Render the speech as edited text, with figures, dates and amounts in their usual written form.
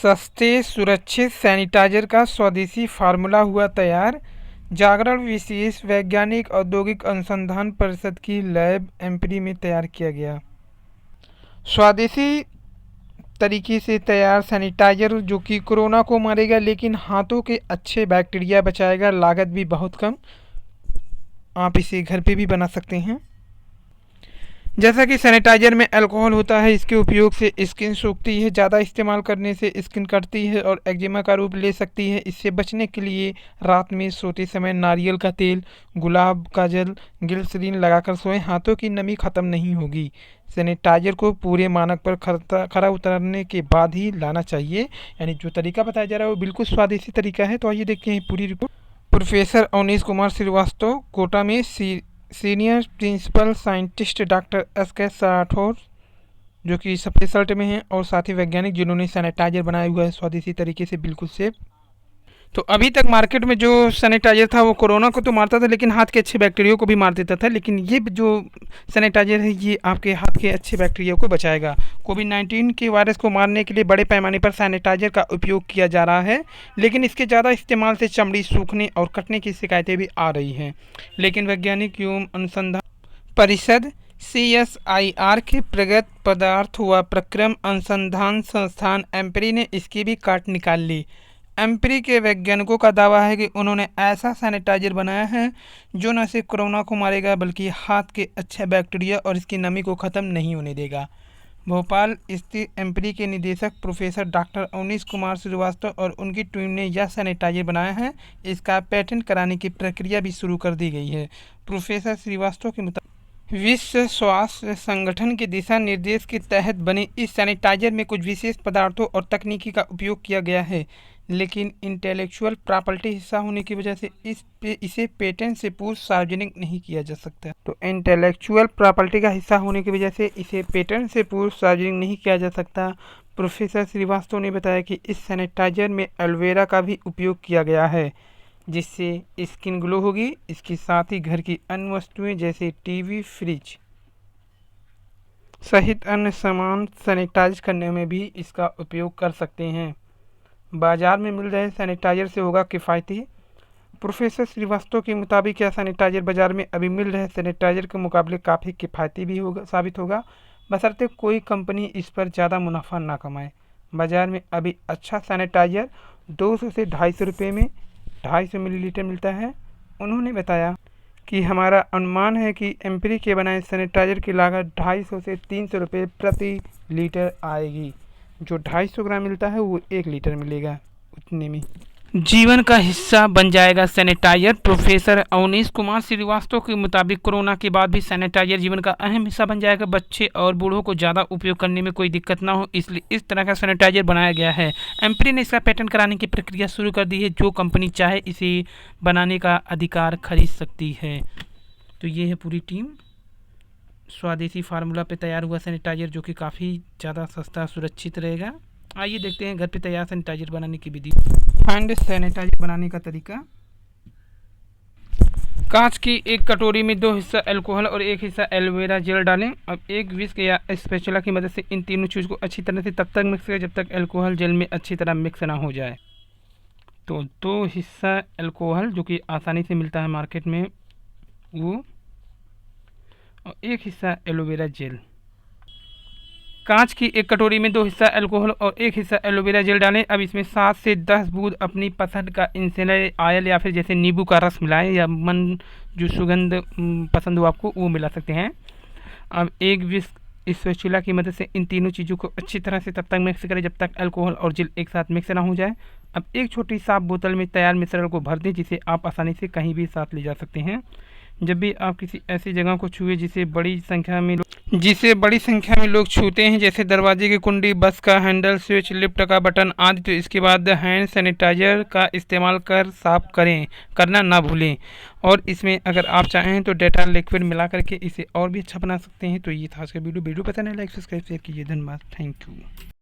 सस्ते सुरक्षित सैनिटाइजर का स्वदेशी फार्मूला हुआ तैयार। जागरण विशेष वैज्ञानिक औद्योगिक अनुसंधान परिषद की लैब एम्प्री में तैयार किया गया स्वदेशी तरीके से तैयार सैनिटाइजर जो कि कोरोना को मारेगा लेकिन हाथों के अच्छे बैक्टीरिया बचाएगा। लागत भी बहुत कम। आप इसे घर पे भी बना सकते हैं। जैसा कि सैनिटाइजर में अल्कोहल होता है, इसके उपयोग से स्किन सूखती है, ज़्यादा इस्तेमाल करने से स्किन कटती है और एक्जिमा का रूप ले सकती है। इससे बचने के लिए रात में सोते समय नारियल का तेल, गुलाब का जल, ग्लिसरीन लगाकर सोएं। हाथों की नमी खत्म नहीं होगी। सैनिटाइजर को पूरे मानक पर खरा उतरने के बाद ही लाना चाहिए। यानी जो तरीका बताया जा रहा है वो बिल्कुल स्वादिष्ट तरीका है। तो आइए देखते हैं पूरी रिपोर्ट। प्रोफेसर अवनीश कुमार श्रीवास्तव, कोटा में senior principal scientist doctor S K. Rathore जो कि सफेद शर्ट में हैं, और साथी वैज्ञानिक जिन्होंने सैनिटाइजर बनाया हुआ है स्वदेशी तरीके से, बिल्कुल सेफ। तो अभी तक मार्केट में जो सैनिटाइजर था वो कोरोना को तो मारता था लेकिन हाथ के अच्छे बैक्टीरिया को भी मार देता था। लेकिन ये जो सैनिटाइजर है ये आपके हाथ के अच्छे बैक्टीरिया को बचाएगा। कोविड-19 के वायरस को मारने के लिए बड़े पैमाने पर सैनिटाइजर का उपयोग किया जा रहा है, लेकिन इसके ज़्यादा इस्तेमाल से चमड़ी सूखने और कटने की शिकायतें भी आ रही हैं। लेकिन वैज्ञानिक एवं अनुसंधान परिषद CSIR के प्रगत पदार्थ व प्रक्रम अनुसंधान संस्थान एम्प्री ने इसकी भी काट निकाल ली। एम्प्री के वैज्ञानिकों का दावा है कि उन्होंने ऐसा सैनिटाइजर बनाया है जो न सिर्फ कोरोना को मारेगा बल्कि हाथ के अच्छे बैक्टीरिया और इसकी नमी को ख़त्म नहीं होने देगा। भोपाल स्थित एम्प्री के निदेशक प्रोफेसर डॉक्टर अवनीश कुमार श्रीवास्तव और उनकी टीम ने यह सैनिटाइजर बनाया है। इसका पेटेंट कराने की प्रक्रिया भी शुरू कर दी गई है। प्रोफेसर श्रीवास्तव के मुताबिक विश्व स्वास्थ्य संगठन के दिशा निर्देश के तहत बने इस सैनिटाइजर में कुछ विशेष पदार्थों और तकनीकी का उपयोग किया गया है, लेकिन इंटेलेक्चुअल प्रॉपर्टी हिस्सा होने की वजह से इसे पेटेंट से पूर्व सार्वजनिक नहीं किया जा सकता। तो इंटेलेक्चुअल प्रॉपर्टी का हिस्सा होने की वजह से इसे पेटेंट से पूर्व सार्वजनिक नहीं किया जा सकता। प्रोफेसर श्रीवास्तव ने बताया कि इस सैनिटाइजर में एलोवेरा का भी उपयोग किया गया है, जिससे स्किन ग्लो होगी। इसके साथ ही घर की अन्य वस्तुएं जैसे टीवी, फ्रिज सहित अन्य सामान सैनिटाइज करने में भी इसका उपयोग कर सकते हैं। बाजार में मिल रहे सैनिटाइजर से होगा किफ़ायती। प्रोफेसर श्रीवास्तव के मुताबिक यह सैनिटाइजर बाजार में अभी मिल रहे सैनिटाइजर के मुकाबले काफ़ी किफ़ायती भी साबित होगा, बशर्ते कोई कंपनी इस पर ज़्यादा मुनाफा ना कमाए। बाज़ार में अभी अच्छा सैनिटाइजर 200 से 250 रुपये में 250 मिलीलीटर मिलता है। उन्होंने बताया कि हमारा अनुमान है कि एम्प्री के बनाए सैनिटाइजर की लागत 250 से 300 रुपये प्रति लीटर आएगी। जो 250 ग्राम मिलता है वो 1 लीटर मिलेगा, उतने में जीवन का हिस्सा बन जाएगा सैनिटाइजर। प्रोफेसर अवनीश कुमार श्रीवास्तव के मुताबिक कोरोना के बाद भी सैनिटाइजर जीवन का अहम हिस्सा बन जाएगा। बच्चे और बूढ़ों को ज़्यादा उपयोग करने में कोई दिक्कत ना हो, इसलिए इस तरह का सैनिटाइजर बनाया गया है। एम्प्री ने इसका पेटेंट कराने की प्रक्रिया शुरू कर दी है। जो कंपनी चाहे इसे बनाने का अधिकार खरीद सकती है। तो ये है पूरी टीम। स्वदेशी फार्मूला पे तैयार हुआ सैनिटाइजर जो कि काफ़ी ज़्यादा सस्ता सुरक्षित रहेगा। आइए देखते हैं घर पे तैयार सैनिटाइजर बनाने की विधि। हैंड सैनिटाइजर बनाने का तरीका। कांच की एक कटोरी में 2 हिस्सा अल्कोहल और 1 हिस्सा एलोवेरा जेल डालें। अब एक विस्क या स्पैचुला की मदद से इन तीनों चीज़ को अच्छी तरह से तब तक मिक्स करें जब तक अल्कोहल जेल में अच्छी तरह मिक्स ना हो जाए। तो 2 हिस्सा अल्कोहल जो कि आसानी से मिलता है मार्केट में वो, और 1 हिस्सा एलोवेरा जेल। कांच की एक कटोरी में 2 हिस्सा अल्कोहल और 1 हिस्सा एलोवेरा जेल डालें। अब इसमें 7 से 10 बूंद अपनी पसंद का इंसेनर ऑयल या फिर जैसे नींबू का रस मिलाएं, या मन जो सुगंध पसंद हो आपको वो मिला सकते हैं। अब एक विस्क स्पैचुला की मदद से इन तीनों चीज़ों को अच्छी तरह से तब तक मिक्स करें जब तक अल्कोहल और जेल एक साथ मिक्स ना हो जाए। अब एक छोटी साफ बोतल में तैयार मिश्रण को भर दें, जिसे आप आसानी से कहीं भी साथ ले जा सकते हैं। जब भी आप किसी ऐसी जगह को छुए जिसे बड़ी संख्या में लोग छूते हैं, जैसे दरवाजे की कुंडी, बस का हैंडल, स्विच, लिफ्ट का बटन आदि, तो इसके बाद हैंड सैनिटाइजर का इस्तेमाल कर साफ करना ना भूलें। और इसमें अगर आप चाहें तो डेटॉल लिक्विड मिला करके इसे और भी अच्छा बना सकते हैं। तो ये था आज का वीडियो पसंद है लाइक सब्सक्राइब शेयर कीजिए। धन्यवाद। Thank you.